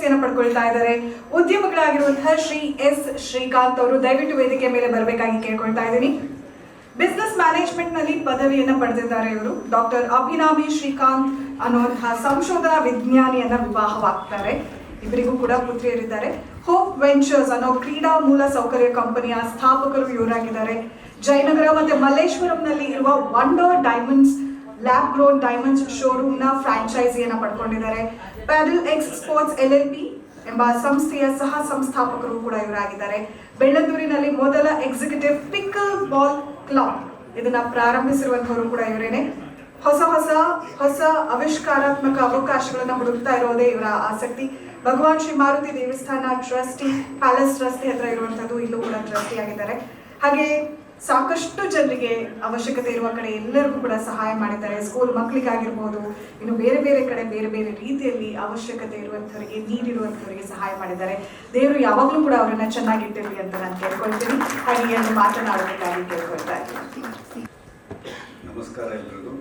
ಪ್ರಶಸ್ತಿಯನ್ನು ಪಡ್ಕೊಳ್ತಾ ಇದ್ದಾರೆ ಉದ್ಯಮಿಗಳಾಗಿರುವಂತಹ ಶ್ರೀ ಎಸ್ ಶ್ರೀಕಾಂತ್ ಅವರು. ದಯವಿಟ್ಟು ವೇದಿಕೆ ಮೇಲೆ ಬರಬೇಕಾಗಿ ಕೇಳ್ಕೊಳ್ತಾ ಇದ್ದೀನಿ. ಬಿಸ್ನೆಸ್ ಮ್ಯಾನೇಜ್ಮೆಂಟ್ ನಲ್ಲಿ ಪದವಿಯನ್ನು ಪಡೆದಿದ್ದಾರೆ ಇವರು. ಡಾಕ್ಟರ್ ಅಭಿರಾಮಿ ಶ್ರೀಕಾಂತ್ ಅನ್ನುವಂತಹ ಸಂಶೋಧನಾ ವಿಜ್ಞಾನಿಯನ್ನ ವಿವಾಹವಾಗ್ತಾರೆ. ಇವರಿಗೂ ಕೂಡ ಪುತ್ರಿಯರಿದ್ದಾರೆ. ಹೋಪ್ ವೆಂಚರ್ಸ್ ಅನ್ನೋ ಕ್ರೀಡಾ ಮೂಲ ಸೌಕರ್ಯ ಕಂಪನಿಯ ಸ್ಥಾಪಕರು ಇವರಾಗಿದ್ದಾರೆ. ಜಯನಗರ ಮತ್ತೆ ಮಲ್ಲೇಶ್ವರಂನಲ್ಲಿ ಇರುವ wonder diamonds lab grown diamonds showroom ನ ಫ್ರಾಂಚೈಸಿಯನ್ನ ಪಡ್ಕೊಂಡಿದ್ದಾರೆ. ಪ್ಯಾಡಲ್ ಎಕ್ಸ್ ಸ್ಪೋರ್ಟ್ಸ್ LLP ಎಂಬ ಸಂಸ್ಥೆಯ ಸಹ ಸಂಸ್ಥಾಪಕರು ಕೂಡ ಇವರಾಗಿದ್ದಾರೆ. ಬೆಳ್ಳಂದೂರಿನಲ್ಲಿ ಮೊದಲ ಎಕ್ಸಿಕ್ಯೂಟಿವ್ ಪಿಕಲ್ ಬಾಲ್ ಕ್ಲಬ್ ಇದನ್ನ ಪ್ರಾರಂಭಿಸಿರುವಂತವರು ಕೂಡ ಇವರೇನೆ. ಹೊಸ ಆವಿಷ್ಕಾರಾತ್ಮಕ ಅವಕಾಶಗಳನ್ನ ಹುಡುಕ್ತಾ ಇರೋದೇ ಇವರ ಆಸಕ್ತಿ. ಭಗವಾನ್ ಶ್ರೀ ಮಾರುತಿ ದೇವಸ್ಥಾನ ಟ್ರಸ್ಟಿ, ಪ್ಯಾಲೇಸ್ ರಸ್ತೆ ಹತ್ರ ಇರುವಂತದ್ದು, ಇಲ್ಲೂ ಕೂಡ ಟ್ರಸ್ಟಿ ಆಗಿದ್ದಾರೆ. ಹಾಗೆ ಸಾಕಷ್ಟು ಜನರಿಗೆ ಅವಶ್ಯಕತೆ ಇರುವ ಕಡೆ ಎಲ್ಲರಿಗೂ ಕೂಡ ಸಹಾಯ ಮಾಡಿದ್ದಾರೆ. ಸ್ಕೂಲ್ ಮಕ್ಕಳಿಗಾಗಿರ್ಬೋದು, ಇನ್ನು ಬೇರೆ ಬೇರೆ ಕಡೆ ಬೇರೆ ಬೇರೆ ರೀತಿಯಲ್ಲಿ ಅವಶ್ಯಕತೆ ಇರುವಂಥವರಿಗೆ, ನೀಡಿರುವಂಥವರಿಗೆ ಸಹಾಯ ಮಾಡಿದ್ದಾರೆ. ದೇವರು ಯಾವಾಗಲೂ ಕೂಡ ಅವರನ್ನ ಚೆನ್ನಾಗಿಟ್ಟಿರಲಿ ಅಂತ ನಾನು ಕೇಳ್ಕೊಳ್ತೀನಿ. ಹಾಗೆ ಎಂದು ಮಾತನಾಡಬೇಕಾಗಿ ಕೇಳ್ಕೊಳ್ತಾ ಇದ್ದೀನಿ. ನಮಸ್ಕಾರ ಎಲ್ರಿಗೂ.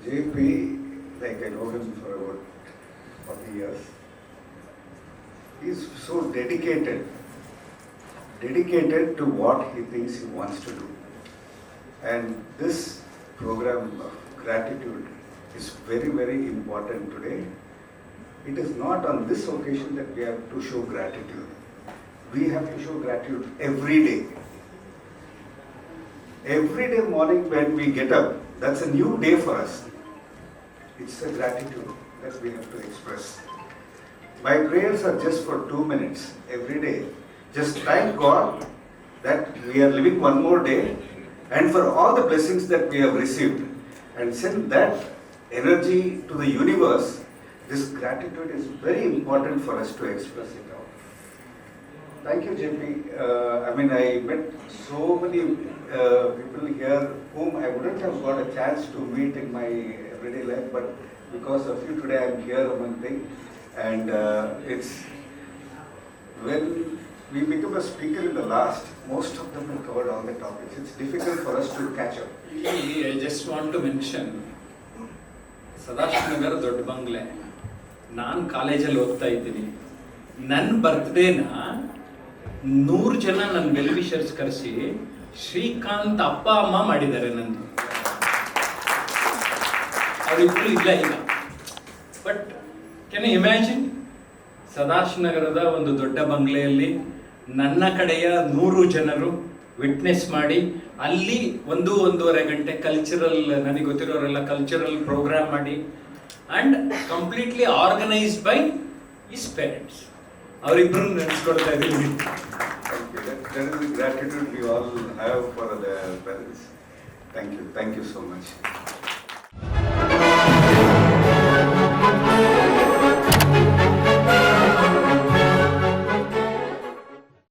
JP, like I know him for about 40 years, he is so dedicated to what he thinks he wants to do. And this program of gratitude is very, very important today. It is not on this occasion that we have to show gratitude. We have to show gratitude every day. Every day morning when we get up, that's a new day for us. It's a gratitude that we have to express. My prayers are just for 2 minutes every day. Just thank God that we are living one more day and for all the blessings that we have received, and send that energy to the universe. This gratitude is very important for us to express it out. Thank you, JP. I met so many people here whom I wouldn't have got a chance to meet in my everyday life, but because of you today I am here among them. And it's when we become a speaker in the last, most of them have covered all the topics. It's difficult for us to catch up. I just want to mention, Sadashivanagar ದೊಡ್ಡ ಬಂಗ್ಲೆ. ನಾನು ಕಾಲೇಜಲ್ಲಿ ಓದ್ತಾ ಇದ್ದೀನಿ. ನನ್ನ ಬರ್ತ್ಡೇನ 100 ಜನ ನನ್ನ well wishers ಕರೆಸಿ ಶ್ರೀಕಾಂತ್ ಅಪ್ಪ ಅಮ್ಮ ಮಾಡಿದ್ದಾರೆ. ನಂದು ಅವರಿಬ್ಬರು ಇಲ್ಲ ಈಗ. ಬಟ್ ಕ್ಯಾನ್ ಯು ಇಮ್ಯಾಜಿನ್, ಸದಾಶಿವನಗರದ ಒಂದು ದೊಡ್ಡ ಬಂಗ್ಲೆಯಲ್ಲಿ ನನ್ನ ಕಡೆಯ 100 ಜನರು ವಿಟ್ನೆಸ್ ಮಾಡಿ ಅಲ್ಲಿ 1-1.5 ಗಂಟೆ ಕಲ್ಚರಲ್, ನನಗೆ ಗೊತ್ತಿರೋರೆಲ್ಲ ಕಲ್ಚರಲ್ ಪ್ರೋಗ್ರಾಮ್ ಮಾಡಿ, and completely organised by his parents. ಅವರಿಬ್ಬರು ನೆನೆಸ್ಕೊಳ್ತಾ ಇದ್ದೀವಿ. That is the gratitude we all have for the parents. Thank you so much.